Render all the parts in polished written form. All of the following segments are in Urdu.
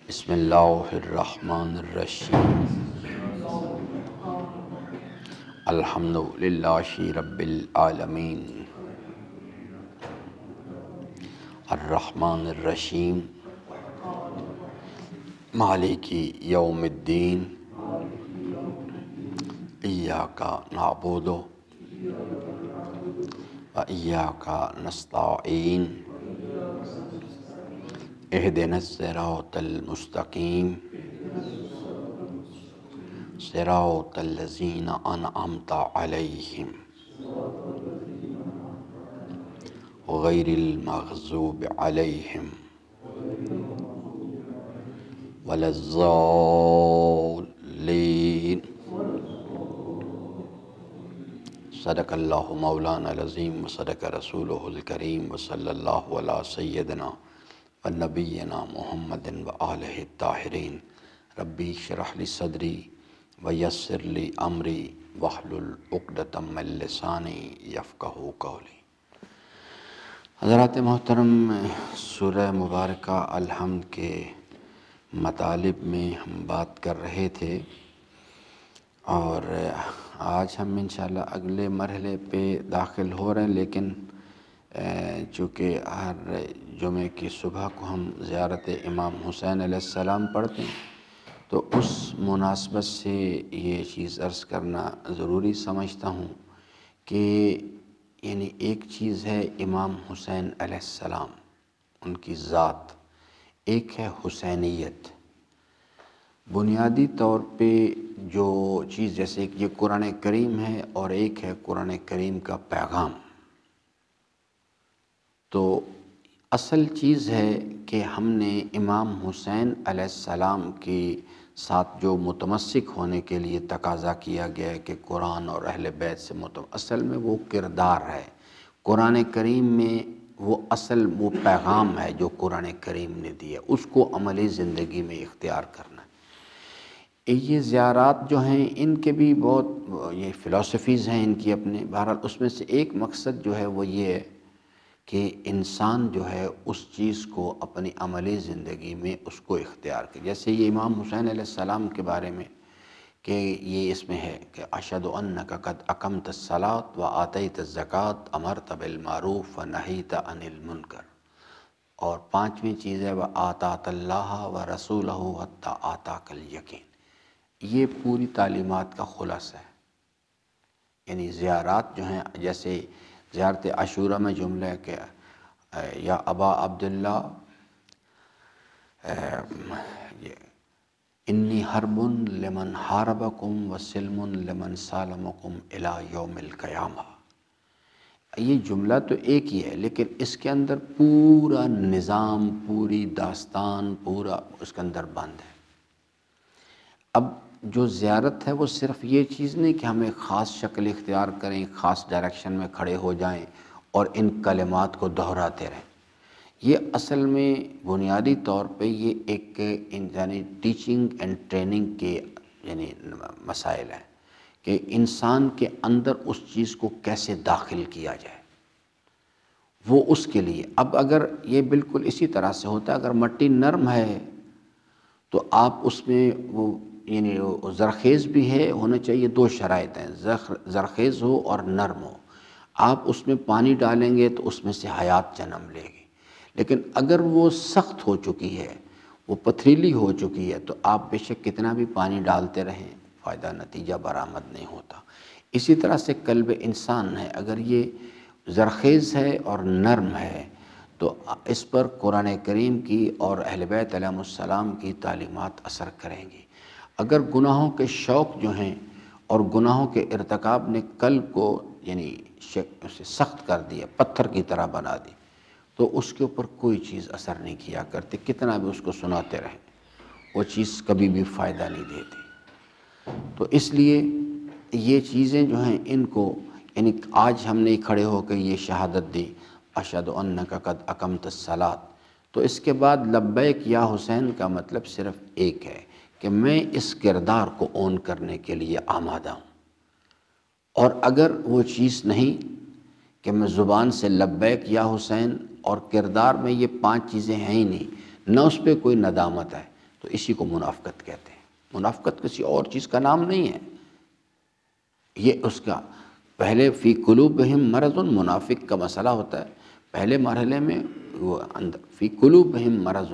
بسم اللہ الرحمن الرحیم الحمد للہ رب العالمین الرحمن الرحیم مالک یوم الدین ایاک نعبد و ایاک نستعین اہدنا الصراط المستقیم صراط الذین انعمت علیہم غیر المغضوب علیہم ولا الضالین۔ صدق اللہ مولانا العظیم وصدق رسولہ الکریم وصلی اللہ علی سیدنا ونبینا محمد وآلہ الطاہرین۔ ربی اشرح لی صدری ویسر لی امری واحلل عقدۃ من لسانی یفقہوا قولی۔ حضرات محترم، سورہ مبارکہ الحمد کے مطالب میں ہم بات کر رہے تھے، اور آج ہم انشاءاللہ اگلے مرحلے پہ داخل ہو رہے ہیں، لیکن چونکہ ہر جمعے کی صبح کو ہم زیارت امام حسین علیہ السلام پڑھتے ہیں، تو اس مناسبت سے یہ چیز عرض کرنا ضروری سمجھتا ہوں کہ یعنی ایک چیز ہے امام حسین علیہ السلام، ان کی ذات، ایک ہے حسینیت۔ بنیادی طور پہ جو چیز، جیسے کہ یہ قرآن کریم ہے اور ایک ہے قرآن کریم کا پیغام، تو اصل چیز ہے کہ ہم نے امام حسین علیہ السلام کے ساتھ جو متمسک ہونے کے لیے تقاضا کیا گیا ہے کہ قرآن اور اہل بیت سے اصل میں وہ کردار ہے قرآن کریم میں، وہ اصل وہ پیغام ہے جو قرآن کریم نے دیا، اس کو عملی زندگی میں اختیار کرنا ہے۔ یہ زیارات جو ہیں ان کے بھی بہت یہ فلسفیز ہیں ان کی اپنے، بہرحال اس میں سے ایک مقصد جو ہے وہ یہ ہے کہ انسان جو ہے اس چیز کو اپنی عملی زندگی میں اس کو اختیار کرے۔ جیسے یہ امام حسین علیہ السلام کے بارے میں کہ یہ اس میں ہے کہ اشہد انک قد اقمت الصلاۃ وآتیت الزکوٰۃ امرت بالمعروف ونہیت عن المنکر، اور پانچویں چیز ہے وآطاعت اللہ ورسولہ حتی آتاک الیقین۔ یہ پوری تعلیمات کا خلاصہ ہے۔ یعنی زیارات جو ہیں، جیسے زیارت عاشورہ میں جملہ ہے کہ یا ابا عبداللہ انی حرب لمن حاربکم وسلم لمن سالمکم الی یوم القیامہ۔ یہ جملہ تو ایک ہی ہے، لیکن اس کے اندر پورا نظام، پوری داستان، پورا اس کے اندر بند ہے۔ اب جو زیارت ہے وہ صرف یہ چیز نہیں کہ ہم ایک خاص شکل اختیار کریں، خاص ڈائریکشن میں کھڑے ہو جائیں اور ان کلمات کو دہراتے رہیں۔ یہ اصل میں بنیادی طور پہ یہ ایک یعنی ٹیچنگ اینڈ ٹریننگ کے یعنی مسائل ہیں کہ انسان کے اندر اس چیز کو کیسے داخل کیا جائے، وہ اس کے لیے۔ اب اگر یہ بالکل اسی طرح سے ہوتا ہے، اگر مٹی نرم ہے تو آپ اس میں وہ یعنی زرخیز بھی ہے، ہونا چاہیے، دو شرائط ہیں، زرخیز ہو اور نرم ہو۔ آپ اس میں پانی ڈالیں گے تو اس میں سے حیات جنم لے گی، لیکن اگر وہ سخت ہو چکی ہے، وہ پتھریلی ہو چکی ہے، تو آپ بے شک کتنا بھی پانی ڈالتے رہیں، فائدہ نتیجہ برآمد نہیں ہوتا۔ اسی طرح سے قلب انسان ہے، اگر یہ زرخیز ہے اور نرم ہے تو اس پر قرآن کریم کی اور اہل بیت علیہ السلام کی تعلیمات اثر کریں گی۔ اگر گناہوں کے شوق جو ہیں اور گناہوں کے ارتکاب نے قلب کو یعنی اسے سخت کر دیا، پتھر کی طرح بنا دی، تو اس کے اوپر کوئی چیز اثر نہیں کیا کرتی، کتنا بھی اس کو سناتے رہیں، وہ چیز کبھی بھی فائدہ نہیں دیتی۔ تو اس لیے یہ چیزیں جو ہیں ان کو یعنی آج ہم نے کھڑے ہو کے یہ شہادت دی اشہد انک قد اقمت الصلاۃ، تو اس کے بعد لبیک یا حسین کا مطلب صرف ایک ہے کہ میں اس کردار کو اون کرنے کے لیے آمادہ ہوں۔ اور اگر وہ چیز نہیں کہ میں زبان سے لبیک یا حسین اور کردار میں یہ پانچ چیزیں ہیں ہی نہیں، نہ اس پہ کوئی ندامت ہے، تو تو اسی کو منافقت کہتے ہیں۔ منافقت کسی اور چیز کا نام نہیں ہے، یہ اس کا پہلے فی قلوبہم مرض، منافق کا مسئلہ ہوتا ہے پہلے مرحلے میں، وہ اندر فی قلوبہم مرض،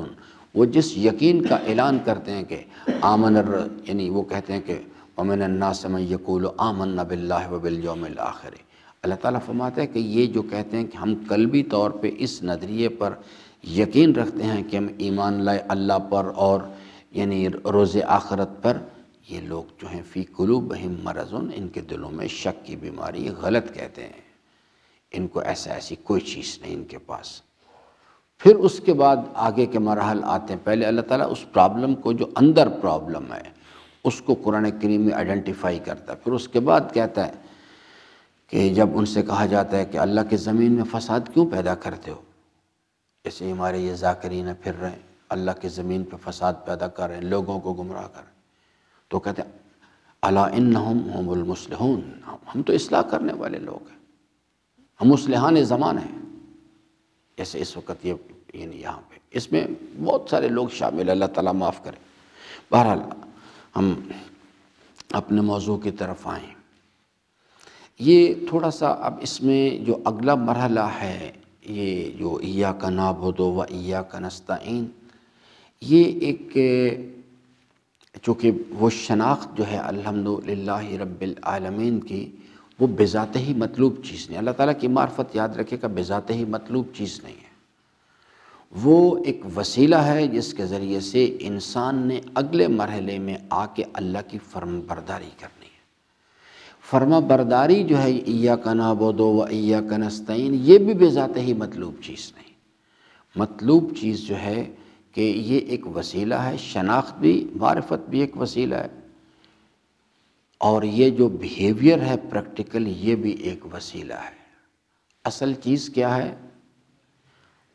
وہ جس یقین کا اعلان کرتے ہیں کہ یعنی وہ کہتے ہیں کہ وَمِنَ النَّاسِ مَن يَقُولُ آمَنَّا بِاللَّهِ وَبِالْيَوْمِ الْآخِرِ، اللہ تعالیٰ فرماتے ہیں کہ یہ جو کہتے ہیں کہ ہم قلبی طور پہ اس نظریے پر یقین رکھتے ہیں کہ ہم ایمان لائے اللہ پر اور یعنی روز آخرت پر، یہ لوگ جو ہیں فی قلوبہم مرض، ان کے دلوں میں شک کی بیماری، غلط کہتے ہیں، ان کو ایسی کوئی چیز نہیں ان کے پاس۔ پھر اس کے بعد آگے کے مراحل آتے ہیں، پہلے اللہ تعالیٰ اس پرابلم کو جو اندر پرابلم ہے اس کو قرآن کریم میں آئیڈینٹیفائی کرتا ہے، پھر اس کے بعد کہتا ہے کہ جب ان سے کہا جاتا ہے کہ اللہ کی زمین میں فساد کیوں پیدا کرتے ہو، جیسے ہمارے یہ ذاکرین پھر رہے ہیں اللہ کی زمین پہ فساد پیدا کر رہے ہیں، لوگوں کو گمراہ کر رہے ہیں، تو کہتے ہیں الا انہم هم المصلحون، ہم تو اصلاح کرنے والے لوگ ہیں، ہم مصلحان زمان ہیں، جیسے اس وقت یہ یعنی یہاں پہ اس میں بہت سارے لوگ شامل ہیں، اللہ تعالیٰ معاف کرے۔ بہرحال ہم اپنے موضوع کی طرف آئیں، یہ تھوڑا سا اب اس میں جو اگلا مرحلہ ہے، یہ جو ایاک نعبد و ایاک نستعین، یہ ایک چونکہ وہ شناخت جو ہے الحمدللہ رب العالمین کی، وہ بذات ہی مطلوب چیز نہیں، اللہ تعالیٰ کی معرفت یاد رکھے گا بذات ہی مطلوب چیز نہیں ہے، وہ ایک وسیلہ ہے جس کے ذریعے سے انسان نے اگلے مرحلے میں آ کے اللہ کی فرم برداری کرنی ہے۔ فرما برداری جو ہے ایاک نعبد و ایاک نستعین، یہ بھی بذات ہی مطلوب چیز نہیں، مطلوب چیز جو ہے کہ یہ ایک وسیلہ ہے، شناخت بھی معرفت بھی ایک وسیلہ ہے، اور یہ جو بیہیویئر ہے پریکٹیکل، یہ بھی ایک وسیلہ ہے۔ اصل چیز کیا ہے؟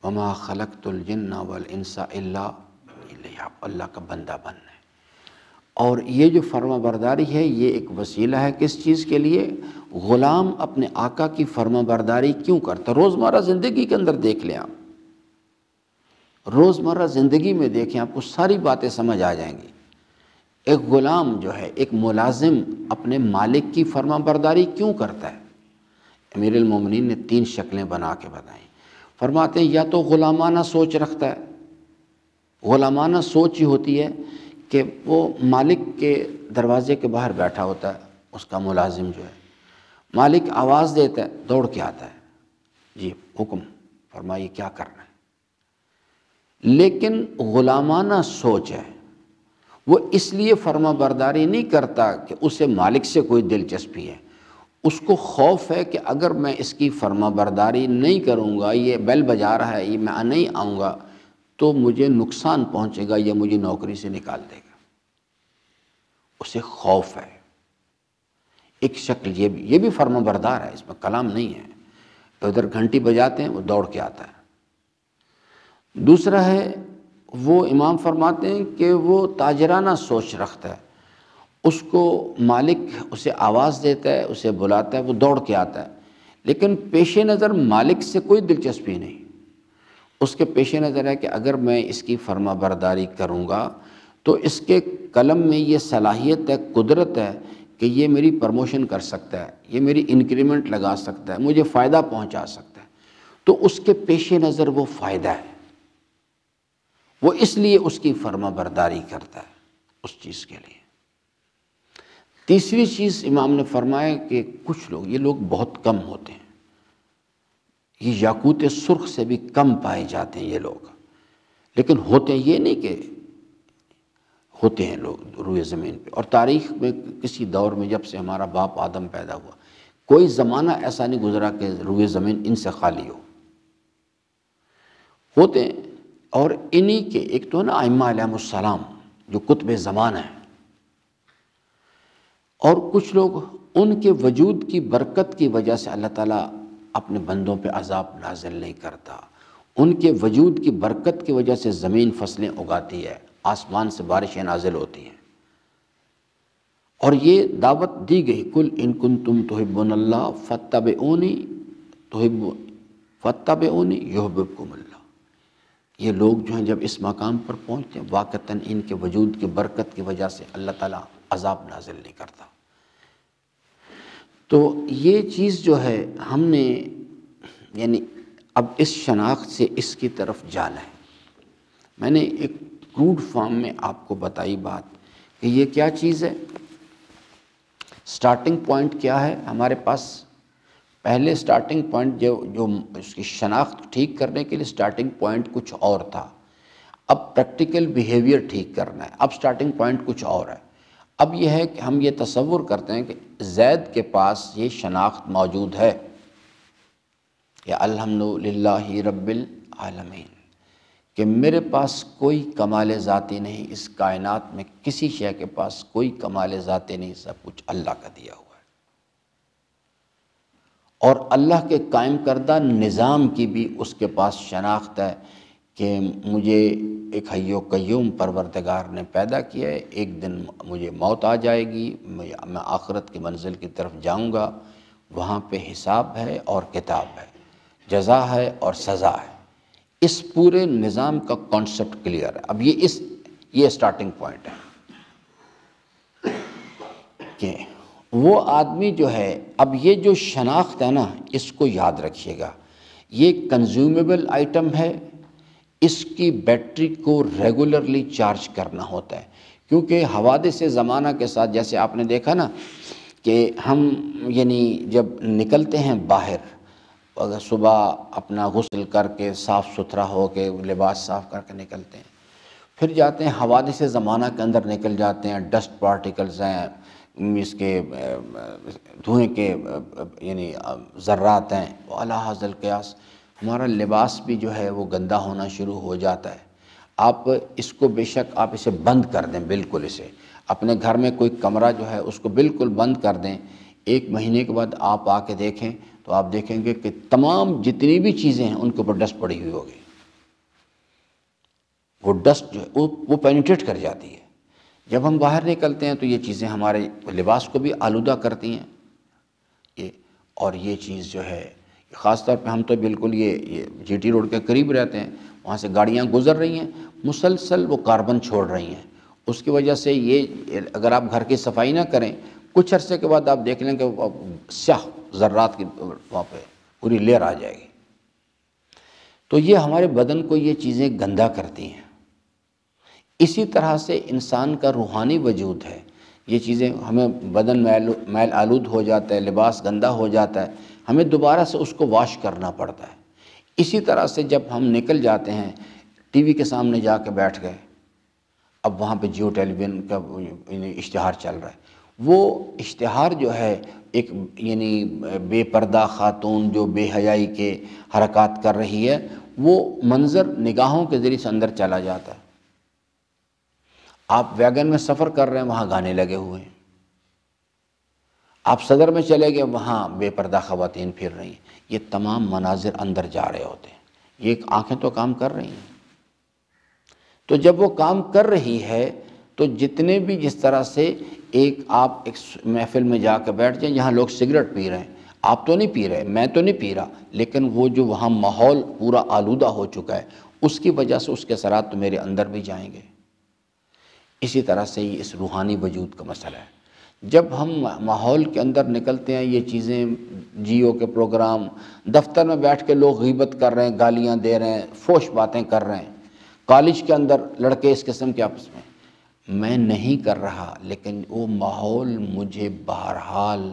وما خلقت الجن والانس الا لیعبدون، اللہ کا بندہ بننا ہے، اور یہ جو فرما برداری ہے یہ ایک وسیلہ ہے کس چیز کے لیے؟ غلام اپنے آقا کی فرما برداری کیوں کرتا؟ روزمرہ زندگی کے اندر دیکھ لیں آپ، روزمرہ زندگی میں دیکھیں آپ کو ساری باتیں سمجھ آ جائیں گی۔ ایک غلام جو ہے، ایک ملازم اپنے مالک کی فرما برداری کیوں کرتا ہے؟ امیر المومنین نے 3 شکلیں بنا کے بتائیں، فرماتے ہیں یا تو غلامانہ سوچ رکھتا ہے، غلامانہ سوچ ہی ہوتی ہے کہ وہ مالک کے دروازے کے باہر بیٹھا ہوتا ہے، اس کا ملازم جو ہے، مالک آواز دیتا ہے دوڑ کے آتا ہے، جی حکم فرمائیے کیا کرنا ہے۔ لیکن غلامانہ سوچ ہے، وہ اس لیے فرما برداری نہیں کرتا کہ اسے مالک سے کوئی دلچسپی ہے، اس کو خوف ہے کہ اگر میں اس کی فرما برداری نہیں کروں گا، یہ بیل بجا رہا ہے، یہ میں نہیں آؤں گا تو مجھے نقصان پہنچے گا یا مجھے نوکری سے نکال دے گا، اسے خوف ہے۔ ایک شکل یہ بھی فرما بردار ہے، اس میں کلام نہیں ہے، ادھر گھنٹی بجاتے ہیں وہ دوڑ کے آتا ہے۔ دوسرا ہے وہ امام فرماتے ہیں کہ وہ تاجرانہ سوچ رکھتا ہے، اس کو مالک اسے آواز دیتا ہے، اسے بلاتا ہے، وہ دوڑ کے آتا ہے، لیکن پیش نظر مالک سے کوئی دلچسپی نہیں، اس کے پیش نظر ہے کہ اگر میں اس کی فرما برداری کروں گا تو اس کے قلم میں یہ صلاحیت ہے، قدرت ہے کہ یہ میری پروموشن کر سکتا ہے، یہ میری انکریمنٹ لگا سکتا ہے، مجھے فائدہ پہنچا سکتا ہے، تو اس کے پیش نظر وہ فائدہ ہے، وہ اس لیے اس کی فرما برداری کرتا ہے اس چیز کے لیے۔ تیسری چیز امام نے فرمایا کہ کچھ لوگ، یہ لوگ بہت کم ہوتے ہیں، یہ یاقوت سرخ سے بھی کم پائے جاتے ہیں یہ لوگ، لیکن ہوتے ہیں، یہ نہیں کہ ہوتے ہیں لوگ روئے زمین پہ، اور تاریخ میں کسی دور میں جب سے ہمارا باپ آدم پیدا ہوا کوئی زمانہ ایسا نہیں گزرا کہ روئے زمین ان سے خالی ہو، ہوتے ہیں۔ اور انہی کے ایک تو نا ائمہ علیہ السلام جو قطب زمان ہیں، اور کچھ لوگ ان کے وجود کی برکت کی وجہ سے اللہ تعالیٰ اپنے بندوں پہ عذاب نازل نہیں کرتا، ان کے وجود کی برکت کی وجہ سے زمین فصلیں اگاتی ہے، آسمان سے بارشیں نازل ہوتی ہیں، اور یہ دعوت دی گئی قل ان کنتم تحبون اللہ فاتبعونی یحببکم اللہ، یہ لوگ جو ہیں جب اس مقام پر پہنچتے ہیں واقعتاً ان کے وجود کی برکت کی وجہ سے اللہ تعالیٰ عذاب نازل نہیں کرتا۔ تو یہ چیز جو ہے ہم نے یعنی اب اس شناخت سے اس کی طرف جانا ہے۔ میں نے ایک کروڈ فارم میں آپ کو بتائی بات کہ یہ کیا چیز ہے، سٹارٹنگ پوائنٹ کیا ہے ہمارے پاس۔ پہلے سٹارٹنگ پوائنٹ جو اس کی شناخت ٹھیک کرنے کے لیے سٹارٹنگ پوائنٹ کچھ اور تھا، اب پریکٹیکل بیہیویئر ٹھیک کرنا ہے، اب سٹارٹنگ پوائنٹ کچھ اور ہے۔ اب یہ ہے کہ ہم یہ تصور کرتے ہیں کہ زید کے پاس یہ شناخت موجود ہے، یا الحمدللہ رب العالمین، کہ میرے پاس کوئی کمال ذاتی نہیں، اس کائنات میں کسی شے کے پاس کوئی کمال ذاتی نہیں، سب کچھ اللہ کا دیا ہوا ہے۔ اور اللہ کے قائم کردہ نظام کی بھی اس کے پاس شناخت ہے کہ مجھے ایک حی و قیوم پروردگار نے پیدا کیا ہے، ایک دن مجھے موت آ جائے گی، میں آخرت کی منزل کی طرف جاؤں گا، وہاں پہ حساب ہے اور کتاب ہے، جزا ہے اور سزا ہے۔ اس پورے نظام کا کانسیپٹ کلیئر ہے۔ اب یہ سٹارٹنگ پوائنٹ ہے کہ وہ آدمی جو ہے، اب یہ جو شناخت ہے نا، اس کو یاد رکھیے گا، یہ کنزیومیبل آئٹم ہے، اس کی بیٹری کو ریگولرلی چارج کرنا ہوتا ہے، کیونکہ حوادث زمانہ کے ساتھ جیسے آپ نے دیکھا نا کہ ہم یعنی جب نکلتے ہیں باہر، اگر صبح اپنا غسل کر کے صاف ستھرا ہو کے لباس صاف کر کے نکلتے ہیں، پھر جاتے ہیں حوادث زمانہ کے اندر نکل جاتے ہیں، ڈسٹ پارٹیکلز ہیں، اس کے دھوئیں کے یعنی ذرات ہیں، وعلیٰ حاصل قیاس ہمارا لباس بھی جو ہے وہ گندا ہونا شروع ہو جاتا ہے۔ آپ اس کو بے شک آپ اسے بند کر دیں، بالکل اسے اپنے گھر میں کوئی کمرہ جو ہے اس کو بالکل بند کر دیں، 1 مہینے کے بعد آپ آ کے دیکھیں تو آپ دیکھیں گے کہ تمام جتنی بھی چیزیں ہیں ان کے اوپر ڈسٹ پڑی ہوئی ہوگی۔ وہ ڈسٹ جو ہے وہ پینیٹریٹ کر جاتی ہے۔ جب ہم باہر نکلتے ہیں تو یہ چیزیں ہمارے لباس کو بھی آلودہ کرتی ہیں، اور یہ چیز جو ہے خاص طور پہ ہم تو بالکل یہ جی ٹی روڈ کے قریب رہتے ہیں، وہاں سے گاڑیاں گزر رہی ہیں، مسلسل وہ کاربن چھوڑ رہی ہیں، اس کی وجہ سے یہ اگر آپ گھر کی صفائی نہ کریں، کچھ عرصے کے بعد آپ دیکھ لیں کہ سیاہ ذرات کی وہاں پہ پوری لیئر آ جائے گی۔ تو یہ ہمارے بدن کو یہ چیزیں گندا کرتی ہیں۔ اسی طرح سے انسان کا روحانی وجود ہے، یہ چیزیں ہمیں بدن میل آلود ہو جاتا ہے، لباس گندا ہو جاتا ہے، ہمیں دوبارہ سے اس کو واش کرنا پڑتا ہے۔ اسی طرح سے جب ہم نکل جاتے ہیں، ٹی وی کے سامنے جا کے بیٹھ گئے، اب وہاں پہ جیو ٹیلی ویژن کا اشتہار چل رہا ہے، وہ اشتہار جو ہے ایک یعنی بے پردہ خاتون جو بے حیائی کے حرکات کر رہی ہے، وہ منظر نگاہوں کے ذریعے سے اندر چلا جاتا ہے۔ آپ ویگن میں سفر کر رہے ہیں، وہاں گانے لگے ہوئے ہیں، آپ صدر میں چلے گئے، وہاں بے پردہ خواتین پھر رہی ہیں، یہ تمام مناظر اندر جا رہے ہوتے ہیں، یہ آنکھیں تو کام کر رہی ہیں۔ تو جب وہ کام کر رہی ہے تو جتنے بھی جس طرح سے آپ ایک محفل میں جا کے بیٹھ جائیں جہاں لوگ سگریٹ پی رہے ہیں، آپ تو نہیں پی رہے، میں تو نہیں پی رہا، لیکن وہ جو وہاں ماحول پورا آلودہ ہو چکا ہے، اس کی وجہ سے اس کے اثرات تو میرے اندر بھی جائیں گے۔ اسی طرح سے یہ اس روحانی وجود کا مسئلہ ہے۔ جب ہم ماحول کے اندر نکلتے ہیں، یہ چیزیں جیو کے پروگرام، دفتر میں بیٹھ کے لوگ غیبت کر رہے ہیں، گالیاں دے رہے ہیں، فحش باتیں کر رہے ہیں، کالج کے اندر لڑکے اس قسم کے آپس میں نہیں کر رہا، لیکن وہ ماحول مجھے بہرحال،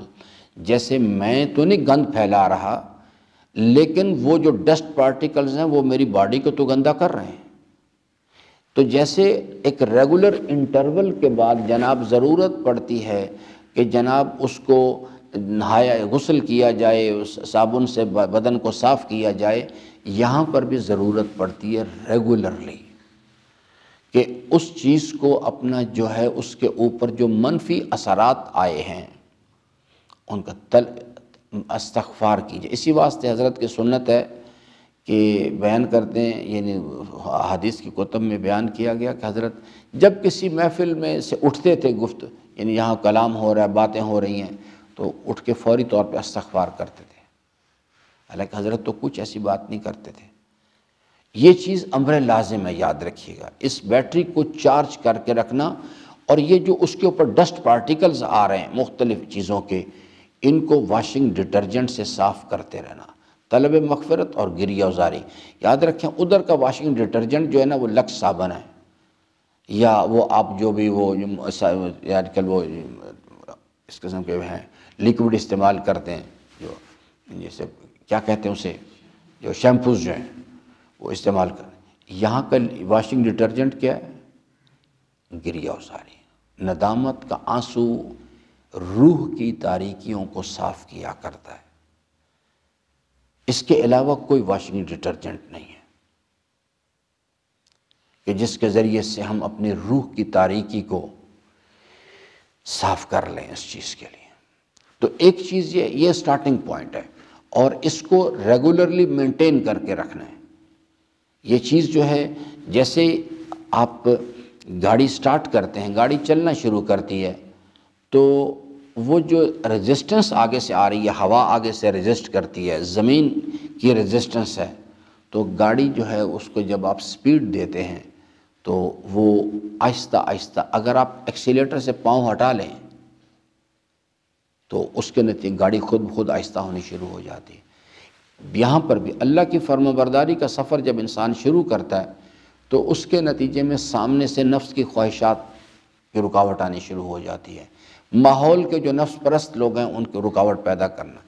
جیسے میں تو نہیں گند پھیلا رہا، لیکن وہ جو ڈسٹ پارٹیکلز ہیں وہ میری باڈی کو تو گندا کر رہے ہیں۔ تو جیسے ایک ریگولر انٹرول کے بعد جناب ضرورت پڑتی ہے کہ جناب اس کو نہایا غسل کیا جائے، اس صابن سے بدن کو صاف کیا جائے، یہاں پر بھی ضرورت پڑتی ہے ریگولرلی کہ اس چیز کو اپنا جو ہے اس کے اوپر جو منفی اثرات آئے ہیں ان کا استغفار کیجیے۔ اسی واسطے حضرت کی سنت ہے کہ بیان کرتے ہیں، یعنی حدیث کی کتب میں بیان کیا گیا کہ حضرت جب کسی محفل میں سے اٹھتے تھے، یعنی یہاں کلام ہو رہا ہے، باتیں ہو رہی ہیں، تو اٹھ کے فوری طور پہ استغفار کرتے تھے، حالانکہ حضرت تو کچھ ایسی بات نہیں کرتے تھے۔ یہ چیز امر لازم ہے، یاد رکھیے گا، اس بیٹری کو چارج کر کے رکھنا، اور یہ جو اس کے اوپر ڈسٹ پارٹیکلز آ رہے ہیں مختلف چیزوں کے، ان کو واشنگ ڈٹرجنٹ سے صاف کرتے رہنا، طلب مغفرت اور گریہ وزاری۔ یاد رکھیں ادھر کا واشنگ ڈٹرجنٹ جو ہے نا وہ لکس صابن ہے، یا وہ آپ جو بھی وہ آج کل وہ اس قسم کے ہیں لیکوڈ استعمال کرتے ہیں، جو جیسے کیا کہتے ہیں اسے، جو شیمپوز جو ہیں وہ استعمال کریں۔ یہاں کا واشنگ ڈٹرجنٹ کیا ہے؟ گریہ وزاری، ندامت کا آنسو روح کی تاریکیوں کو صاف کیا کرتا ہے، اس کے علاوہ کوئی واشنگ ڈٹرجنٹ نہیں ہے کہ جس کے ذریعے سے ہم اپنی روح کی تاریکی کو صاف کر لیں اس چیز کے لیے۔ تو ایک چیز یہ سٹارٹنگ پوائنٹ ہے، اور اس کو ریگولرلی مینٹین کر کے رکھنا ہے۔ یہ چیز جو ہے، جیسے آپ گاڑی سٹارٹ کرتے ہیں، گاڑی چلنا شروع کرتی ہے، تو وہ جو ریزسٹنس آگے سے آ رہی ہے، ہوا آگے سے ریزسٹ کرتی ہے، زمین کی ریزسٹنس ہے، تو گاڑی جو ہے اس کو جب آپ سپیڈ دیتے ہیں تو وہ آہستہ آہستہ، اگر آپ ایکسیلیٹر سے پاؤں ہٹا لیں تو اس کے نتیجے گاڑی خود بخود آہستہ ہونی شروع ہو جاتی ہے۔ یہاں پر بھی اللہ کی فرمانبرداری کا سفر جب انسان شروع کرتا ہے تو اس کے نتیجے میں سامنے سے نفس کی خواہشات کی رکاوٹ آنی شروع ہو جاتی ہے، ماحول کے جو نفس پرست لوگ ہیں ان کو رکاوٹ پیدا کرنا،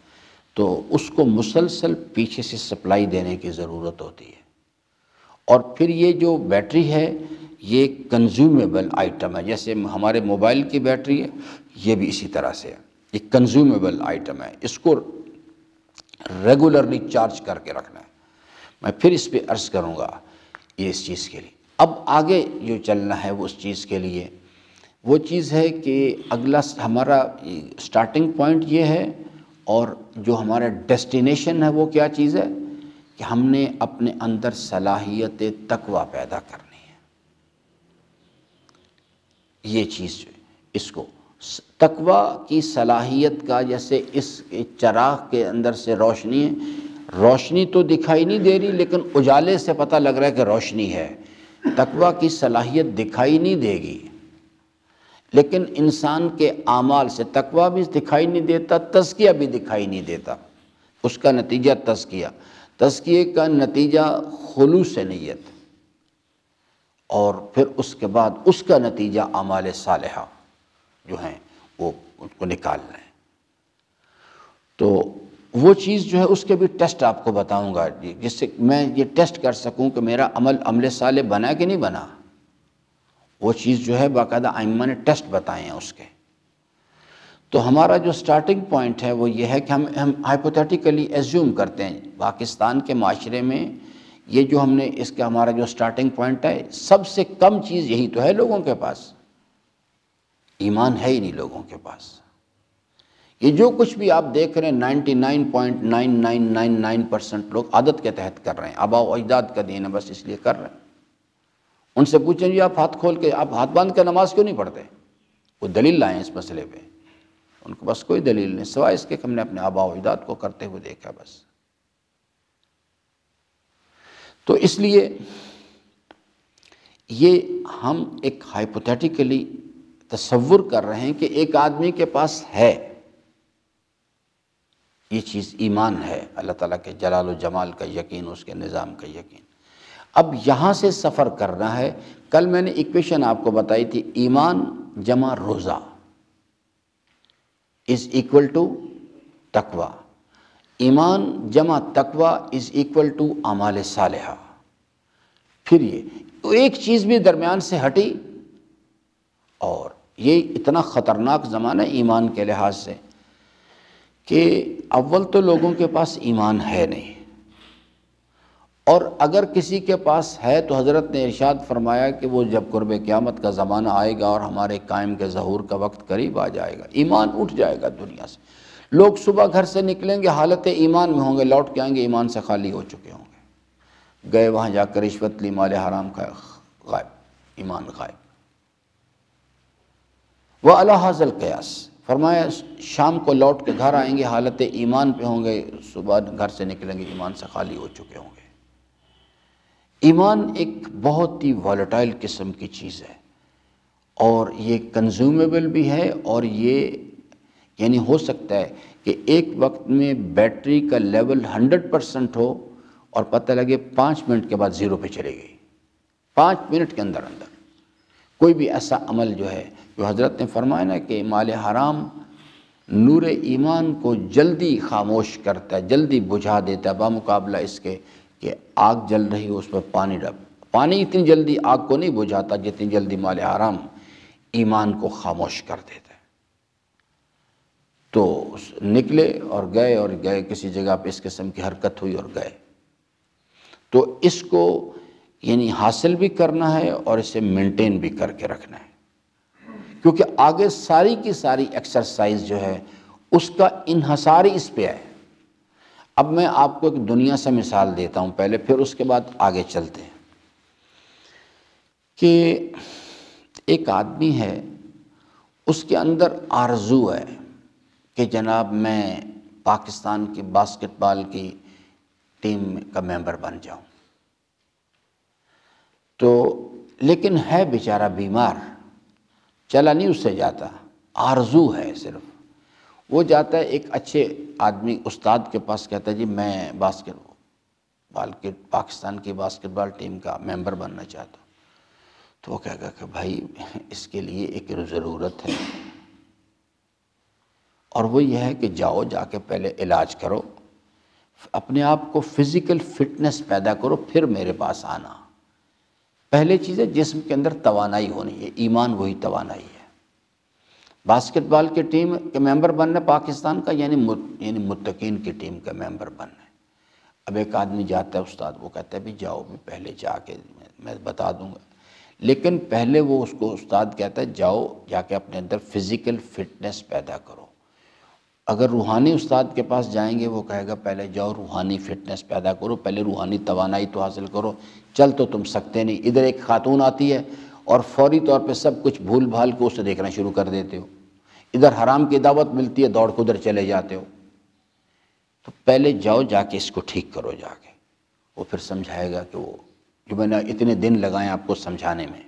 تو اس کو مسلسل پیچھے سے سپلائی دینے کی ضرورت ہوتی ہے۔ اور پھر یہ جو بیٹری ہے یہ کنزیومیبل آئٹم ہے، جیسے ہمارے موبائل کی بیٹری ہے، یہ بھی اسی طرح سے ہے، یہ کنزیومیبل آئٹم ہے، اس کو ریگولرلی چارج کر کے رکھنا ہے۔ میں پھر اس پہ عرض کروں گا یہ اس چیز کے لیے۔ اب آگے جو چلنا ہے وہ اس چیز کے لیے، وہ چیز ہے کہ اگلا ہمارا سٹارٹنگ پوائنٹ یہ ہے، اور جو ہمارا ڈیسٹینیشن ہے وہ کیا چیز ہے کہ ہم نے اپنے اندر صلاحیت تقوی پیدا کرنی ہے۔ یہ چیز اس کو تقوی کی صلاحیت کا، جیسے اس چراغ کے اندر سے روشنی ہے، روشنی تو دکھائی نہیں دے رہی لیکن اجالے سے پتہ لگ رہا ہے کہ روشنی ہے۔ تقوی کی صلاحیت دکھائی نہیں دے گی، لیکن انسان کے اعمال سے تقوی بھی دکھائی نہیں دیتا، تزکیہ بھی دکھائی نہیں دیتا، اس کا نتیجہ تزکیے کا نتیجہ خلوص نیت، اور پھر اس کے بعد اس کا نتیجہ اعمال صالحہ جو ہیں وہ ان کو نکالنا ہے۔ تو وہ چیز جو ہے اس کے بھی ٹیسٹ آپ کو بتاؤں گا، جس سے میں یہ ٹیسٹ کر سکوں کہ میرا عمل صالح بنا کہ نہیں بنا۔ وہ چیز جو ہے باقاعدہ ائمہ نے ٹیسٹ بتائے ہیں اس کے۔ تو ہمارا جو سٹارٹنگ پوائنٹ ہے وہ یہ ہے کہ ہم ہائپوتھیٹیکلی ایزیوم کرتے ہیں پاکستان کے معاشرے میں یہ جو ہم نے اس کا ہمارا جو سٹارٹنگ پوائنٹ ہے، سب سے کم چیز یہی تو ہے لوگوں کے پاس، ایمان ہے ہی نہیں لوگوں کے پاس۔ یہ جو کچھ بھی آپ دیکھ رہے ہیں 99.9999% لوگ عادت کے تحت کر رہے ہیں، آباء و اجداد کا دین ہے بس اس لیے کر رہے ہیں۔ ان سے پوچھیں جی آپ ہاتھ کھول کے، آپ ہاتھ باندھ کے نماز کیوں نہیں پڑھتے؟ وہ دلیل لائیں اس مسئلے پہ، ان کو بس کوئی دلیل نہیں سوائے اس کے کہ ہم نے اپنے آباء و اجداد کو کرتے ہوئے دیکھا بس۔ تو اس لیے یہ ہم ایک ہائپوتھیٹیکلی تصور کر رہے ہیں کہ ایک آدمی کے پاس ہے یہ چیز، ایمان ہے، اللہ تعالیٰ کے جلال و جمال کا یقین، اس کے نظام کا یقین۔ اب یہاں سے سفر کرنا ہے۔ کل میں نے ایکویشن آپ کو بتائی تھی، ایمان جمع روزہ از ایکول ٹو تقوی، ایمان جمع تقوی از ایکول ٹو اعمال صالحہ۔ پھر یہ ایک چیز بھی درمیان سے ہٹی، اور یہ اتنا خطرناک زمانہ ہے ایمان کے لحاظ سے کہ اول تو لوگوں کے پاس ایمان ہے نہیں، اور اگر کسی کے پاس ہے تو حضرت نے ارشاد فرمایا کہ وہ جب قرب قیامت کا زمانہ آئے گا اور ہمارے قائم کے ظہور کا وقت قریب آ جائے گا، ایمان اٹھ جائے گا دنیا سے۔ لوگ صبح گھر سے نکلیں گے حالت ایمان میں ہوں گے، لوٹ کے آئیں گے ایمان سے خالی ہو چکے ہوں گے، گئے وہاں جا کر رشوت لی، مال حرام کھایا، غائب، ایمان غائب۔ وَعَلَىٰ هَٰذَا الْقِيَاسِ، فرمایا شام کو لوٹ کے گھر آئیں گے حالت ایمان پہ ہوں گے، صبح گھر سے نکلیں گے ایمان سے خالی ہو چکے ہوں گے۔ ایمان ایک بہت ہی والیٹائل قسم کی چیز ہے، اور یہ کنزیومیبل بھی ہے، اور یہ یعنی ہو سکتا ہے کہ ایک وقت میں بیٹری کا لیول 100% ہو اور پتہ لگے 5 منٹ کے بعد 0 پہ چلے گئی، 5 منٹ کے اندر اندر۔ کوئی بھی ایسا عمل جو ہے، جو حضرت نے فرمایا نا کہ مال حرام نور ایمان کو جلدی خاموش کرتا ہے، جلدی بجھا دیتا ہے، بمقابلہ اس کے کہ آگ جل رہی ہو اس پر پانی ڈال، پانی اتنی جلدی آگ کو نہیں بجھاتا جتنی جلدی مال حرام ایمان کو خاموش کر دیتا ہے۔ تو نکلے اور گئے کسی جگہ پہ اس قسم کی حرکت ہوئی اور گئے۔ تو اس کو یعنی حاصل بھی کرنا ہے اور اسے مینٹین بھی کر کے رکھنا ہے، کیونکہ آگے ساری کی ساری ایکسرسائز جو ہے اس کا انحصار ہی اس پہ ہے۔ اب میں آپ کو ایک دنیا سے مثال دیتا ہوں پہلے، پھر اس کے بعد آگے چلتے ہیں کہ ایک آدمی ہے، اس کے اندر آرزو ہے کہ جناب میں پاکستان کی باسکٹ بال کی ٹیم کا ممبر بن جاؤں، تو لیکن ہے بیچارہ بیمار، چلا نہیں اس سے جاتا، آرزو ہے صرف۔ وہ جاتا ہے ایک اچھے آدمی استاد کے پاس، کہتا ہے جی میں باسکٹ بال کے پاکستان کی باسکٹ بال ٹیم کا ممبر بننا چاہتا ہوں۔ تو وہ کہے گا کہ بھائی اس کے لیے ایک ضرورت ہے، اور وہ یہ ہے کہ جاؤ، جا کے پہلے علاج کرو، اپنے آپ کو فزیکل فٹنس پیدا کرو، پھر میرے پاس آنا۔ پہلے چیز ہے جسم کے اندر توانائی ہونی ہے، ایمان وہی توانائی ہے۔ باسکٹ بال کی ٹیم کے ممبر بننا پاکستان کا یعنی متقین کی ٹیم کا ممبر بننا ہے۔ اب ایک آدمی جاتا ہے استاد، وہ کہتا ہے بھی جاؤ، بھی پہلے جا کے میں بتا دوں گا، لیکن پہلے وہ اس کو استاد کہتا ہے جاؤ، جا کے اپنے اندر فزیکل فٹنس پیدا کرو۔ اگر روحانی استاد کے پاس جائیں گے، وہ کہے گا پہلے جاؤ روحانی فٹنس پیدا کرو، پہلے روحانی توانائی تو حاصل کرو، چل تو تم سکتے نہیں۔ ادھر ایک خاتون آتی ہے اور فوری طور پہ سب کچھ بھول بھال کے اسے دیکھنا شروع کر دیتے ہو، ادھر حرام کی دعوت ملتی ہے، دوڑ کو ادھر چلے جاتے ہو۔ تو پہلے جاؤ، جا کے اس کو ٹھیک کرو جا کے، وہ پھر سمجھائے گا کہ وہ جو میں نے اتنے دن لگائے آپ کو سمجھانے میں۔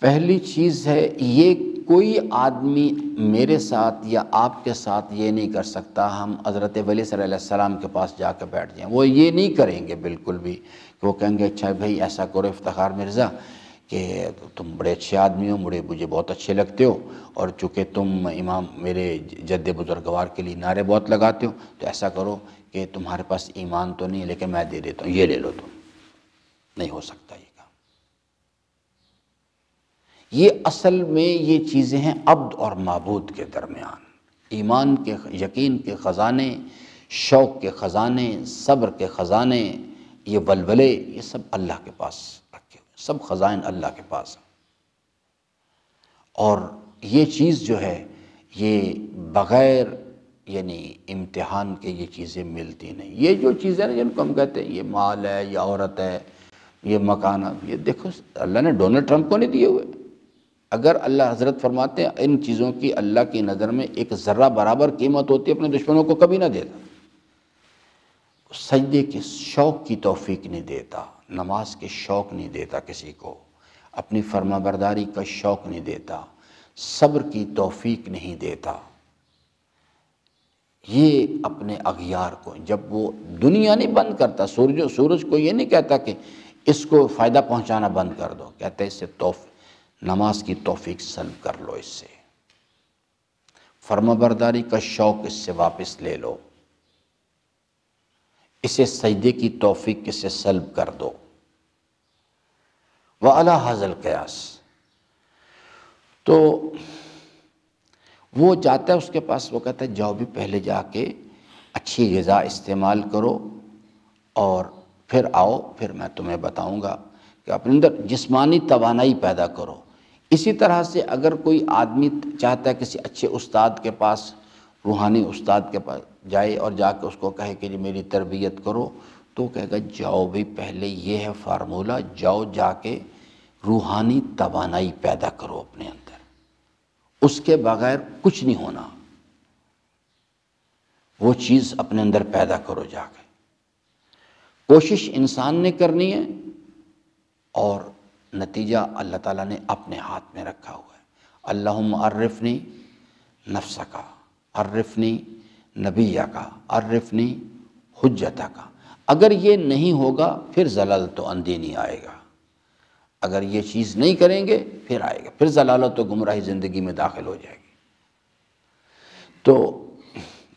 پہلی چیز ہے یہ، کوئی آدمی میرے ساتھ یا آپ کے ساتھ یہ نہیں کر سکتا ہم حضرت ولی صلی اللہ علیہ السلام کے پاس جا کے بیٹھ جائیں، وہ یہ نہیں کریں گے بالکل بھی، کہ وہ کہیں گے اچھا بھائی ایسا کرو افتخار مرزا کہ تم بڑے اچھے آدمی ہو، مجھے بہت اچھے لگتے ہو، اور چونکہ تم امام میرے جد بزرگوار کے لیے نعرے بہت لگاتے ہو، تو ایسا کرو کہ تمہارے پاس ایمان تو نہیں ہے لیکن میں دے دیتا ہوں، یہ لے لو تم۔ نہیں ہو سکتا یہ کام۔ یہ اصل میں یہ چیزیں ہیں عبد اور معبود کے درمیان، ایمان کے، یقین کے خزانے، شوق کے خزانے، صبر کے خزانے، یہ ولولے، یہ سب اللہ کے پاس رکھے ہوئے، سب خزائن اللہ کے پاس ہیں۔ اور یہ چیز جو ہے یہ بغیر یعنی امتحان کے یہ چیزیں ملتی نہیں۔ یہ جو چیزیں جن کو ہم کہتے ہیں یہ مال ہے، یہ عورت ہے، یہ مکان ہے، یہ دیکھو اللہ نے ڈونلڈ ٹرمپ کو نہیں دیے ہوئے۔ اگر اللہ حضرت فرماتے ہیں ان چیزوں کی اللہ کی نظر میں ایک ذرہ برابر قیمت ہوتی ہے، اپنے دشمنوں کو کبھی نہ دیتا۔ سجدے کے شوق کی توفیق نہیں دیتا، نماز کے شوق نہیں دیتا کسی کو، اپنی فرما برداری کا شوق نہیں دیتا، صبر کی توفیق نہیں دیتا۔ یہ اپنے اغیار کو، جب وہ دنیا نہیں بند کرتا، سورج کو یہ نہیں کہتا کہ اس کو فائدہ پہنچانا بند کر دو، کہتا ہے اس سے نماز کی توفیق سلب کر لو، اس سے فرما برداری کا شوق اس سے واپس لے لو، اسے سجدے کی توفیق اس سے سلب کر دو۔ وَعَلَى هَذَا الْقِيَاسِ، تو وہ جاتا ہے اس کے پاس، وہ کہتا ہے جاؤ بھی پہلے جا کے اچھی غذا استعمال کرو اور پھر آؤ، پھر میں تمہیں بتاؤں گا کہ اپنے اندر جسمانی توانائی پیدا کرو۔ اسی طرح سے اگر کوئی آدمی چاہتا ہے کسی اچھے استاد کے پاس، روحانی استاد کے پاس جائے اور جا کے اس کو کہے کہ جی میری تربیت کرو، تو وہ کہے گا جاؤ بھی پہلے، یہ ہے فارمولہ، جاؤ جا کے روحانی توانائی پیدا کرو اپنے اندر، اس کے بغیر کچھ نہیں ہونا، وہ چیز اپنے اندر پیدا کرو جا کے۔ کوشش انسان نے کرنی ہے اور نتیجہ اللہ تعالیٰ نے اپنے ہاتھ میں رکھا ہوا ہے۔ اللہم عرفنی نفسک، عرفنی نبیک، عرفنی حجتک۔ اگر یہ نہیں ہوگا پھر ضلالت و اندینی آئے گا، اگر یہ چیز نہیں کریں گے پھر آئے گا، پھر ضلالت و گمراہی زندگی میں داخل ہو جائے گی۔ تو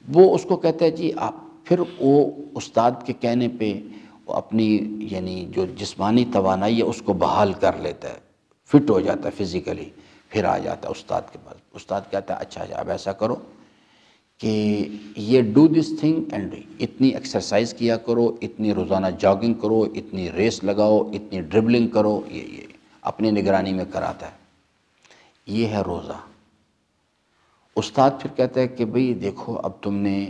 وہ اس کو کہتا ہے جی آپ، پھر وہ استاد کے کہنے پہ وہ اپنی یعنی جو جسمانی توانائی ہے اس کو بحال کر لیتا ہے، فٹ ہو جاتا ہے فزیکلی، پھر آ جاتا ہے استاد کے پاس۔ استاد کہتا ہے اچھا اب ایسا کرو کہ یہ ڈو دس تھنگ اینڈ اتنی ایکسرسائز کیا کرو، اتنی روزانہ جاگنگ کرو، اتنی ریس لگاؤ، اتنی ڈربلنگ کرو، یہ اپنی نگرانی میں کراتا ہے۔ یہ ہے روزہ۔ استاد پھر کہتا ہے کہ بھئی دیکھو اب تم نے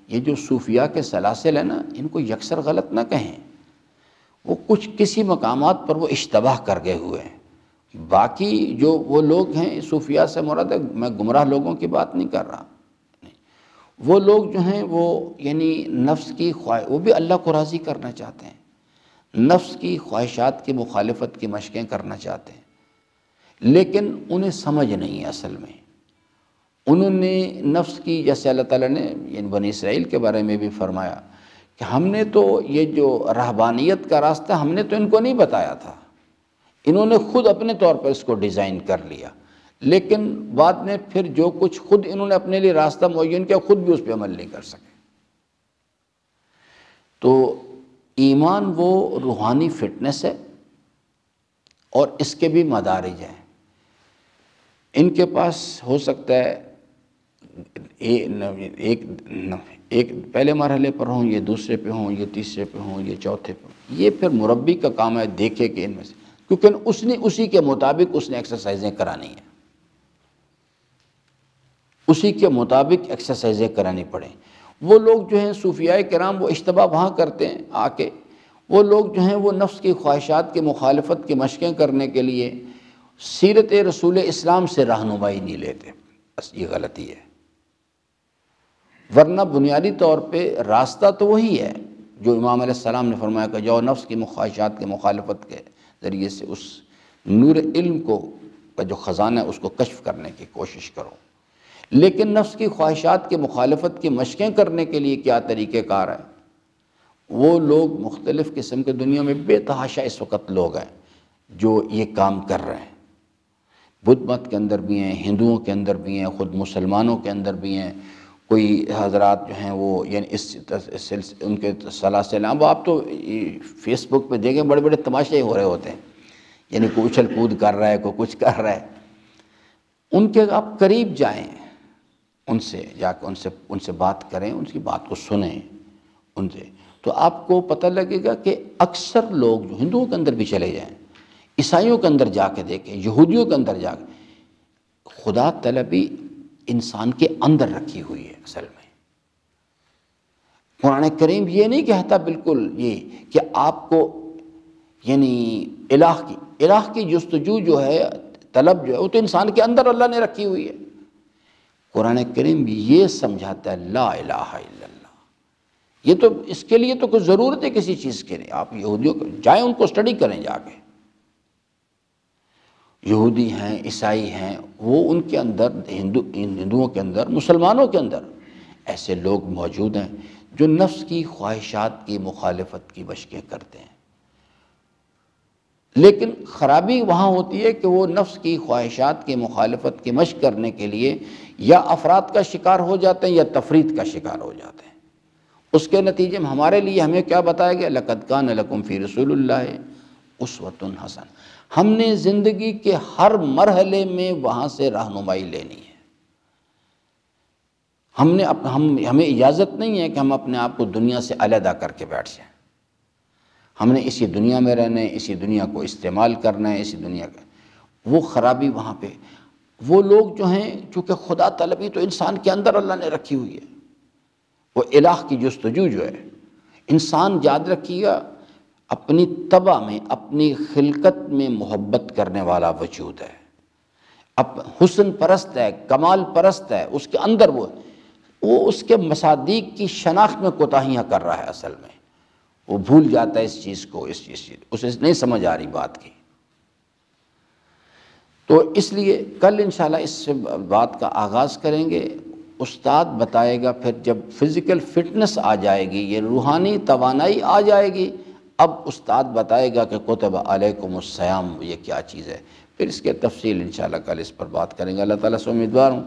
یہ جو صوفیاء کے سلاسل ہیں نا، ان کو یکسر غلط نہ کہیں، وہ کچھ کسی مقامات پر وہ اشتباہ کر گئے ہوئے ہیں، باقی جو وہ لوگ ہیں صوفیاء سے مراد ہے، میں گمراہ لوگوں کی بات نہیں کر رہا، وہ لوگ جو ہیں وہ یعنی نفس کی وہ بھی اللہ کو راضی کرنا چاہتے ہیں، نفس کی خواہشات کی مخالفت کی مشقیں کرنا چاہتے ہیں، لیکن انہیں سمجھ نہیں ہے اصل میں۔ انہوں نے نفس کی، جیسے اللہ تعالیٰ نے یعنی بنی اسرائیل کے بارے میں بھی فرمایا کہ ہم نے تو یہ جو رہبانیت کا راستہ ہم نے تو ان کو نہیں بتایا تھا، انہوں نے خود اپنے طور پر اس کو ڈیزائن کر لیا، لیکن بعد میں پھر جو کچھ خود انہوں نے اپنے لیے راستہ معین کیا، خود بھی اس پہ عمل نہیں کر سکے۔ تو ایمان وہ روحانی فٹنس ہے اور اس کے بھی مدارج ہیں۔ ان کے پاس ہو سکتا ہے ایک پہلے مرحلے پر ہوں، یہ دوسرے پہ ہوں، یہ تیسرے پہ ہوں، یہ چوتھے پہ ہوں۔ یہ پھر مربی کا کام ہے دیکھے کہ ان میں سے، کیونکہ اس نے اسی کے مطابق اس نے ایکسرسائزیں کرانی ہیں، اسی کے مطابق ایکسرسائزیں کرانی پڑیں۔ وہ لوگ جو ہیں صوفیاء کرام وہ اشتباہ وہاں کرتے ہیں آ کے، وہ لوگ جو ہیں وہ نفس کی خواہشات کی مخالفت کی مشقیں کرنے کے لیے سیرت رسول اسلام سے رہنمائی نہیں لیتے، بس یہ غلطی ہے۔ ورنہ بنیادی طور پہ راستہ تو وہی ہے جو امام علیہ السلام نے فرمایا کہ جاؤ نفس کی خواہشات کی مخالفت کے ذریعے سے اس نور علم کو کا جو خزانہ ہے اس کو کشف کرنے کی کوشش کرو۔ لیکن نفس کی خواہشات کی مخالفت کی مشقیں کرنے کے لیے کیا طریقہ کار ہے؟ وہ لوگ مختلف قسم کے دنیا میں بے تحاشا اس وقت لوگ ہیں جو یہ کام کر رہے ہیں، بدھ مت کے اندر بھی ہیں، ہندوؤں کے اندر بھی ہیں، خود مسلمانوں کے اندر بھی ہیں۔ کوئی حضرات جو ہیں وہ یعنی اس ان کے سلاسل، اب آپ تو فیس بک پہ دیکھیں بڑے بڑے تماشے ہو رہے ہوتے ہیں، یعنی کوئی اچھل کود کر رہا ہے، کوئی کچھ کر رہا ہے۔ ان کے آپ قریب جائیں، ان سے جا کے ان سے بات کریں، ان کی بات کو سنیں ان سے، تو آپ کو پتہ لگے گا کہ اکثر لوگ جو ہندوؤں کے اندر بھی چلے جائیں، عیسائیوں کے اندر جا کے دیکھیں، یہودیوں کے اندر جا کے، خدا طلبی انسان کے اندر رکھی ہوئی ہے اصل میں۔ قرآن کریم یہ نہیں کہتا بالکل یہ کہ آپ کو یعنی الہ کی جستجو جو ہے، طلب جو ہے، وہ تو انسان کے اندر اللہ نے رکھی ہوئی ہے۔ قرآن کریم یہ سمجھاتا ہے لا الہ الا اللہ۔ یہ تو اس کے لیے تو کوئی ضرورت ہے کسی چیز کے نہیں، آپ یہودیوں کو جائیں، ان کو اسٹڈی کریں جا کے۔ یہودی ہیں، عیسائی ہیں، وہ ان کے اندر ہندوؤں کے اندر، مسلمانوں کے اندر ایسے لوگ موجود ہیں جو نفس کی خواہشات کی مخالفت کی مشقیں کرتے ہیں، لیکن خرابی وہاں ہوتی ہے کہ وہ نفس کی خواہشات کی مخالفت کی مشق کرنے کے لیے یا افراد کا شکار ہو جاتے ہیں یا تفرید کا شکار ہو جاتے ہیں۔ اس کے نتیجے میں ہمارے لیے ہمیں کیا بتایا گیا؟ لَقَدْ كَانَ لَكُمْ فِي رَسُولِ اللَّهِ أُسْوَةٌ حَسَنَةٌ۔ ہم نے زندگی کے ہر مرحلے میں وہاں سے رہنمائی لینی ہے۔ ہمیں اجازت نہیں ہے کہ ہم اپنے آپ کو دنیا سے علیحدہ کر کے بیٹھ جائیں۔ ہم نے اسی دنیا میں رہنا ہے، اسی دنیا کو استعمال کرنا ہے، اسی دنیا کا وہ خرابی وہاں پہ وہ لوگ جو ہیں، چونکہ خدا طلبی تو انسان کے اندر اللہ نے رکھی ہوئی ہے، وہ الہ کی جستجو جو ہے، انسان یاد رکھیے گا اپنی طبع میں، اپنی خلقت میں محبت کرنے والا وجود ہے، اب حسن پرست ہے، کمال پرست ہے، اس کے اندر وہ اس کے مصادیق کی شناخت میں کوتاہیاں کر رہا ہے اصل میں، وہ بھول جاتا ہے اس چیز کو، اسے نہیں سمجھ آ رہی بات کی۔ تو اس لیے کل انشاءاللہ اس سے بات کا آغاز کریں گے، استاد بتائے گا، پھر جب فزیکل فٹنس آ جائے گی، یہ روحانی توانائی آ جائے گی، اب استاد بتائے گا کہ کتب علیکم الصیام یہ کیا چیز ہے، پھر اس کے تفصیل انشاءاللہ کل اس پر بات کریں گے۔ اللہ تعالیٰ سے امیدوار ہوں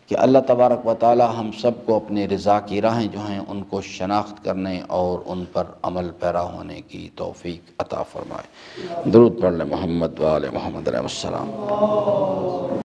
کہ اللہ تبارک و تعالی ہم سب کو اپنے رضا کی راہیں جو ہیں ان کو شناخت کرنے اور ان پر عمل پیرا ہونے کی توفیق عطا فرمائے۔ درود پڑھ لیں محمد و آل محمد علیہ السلام۔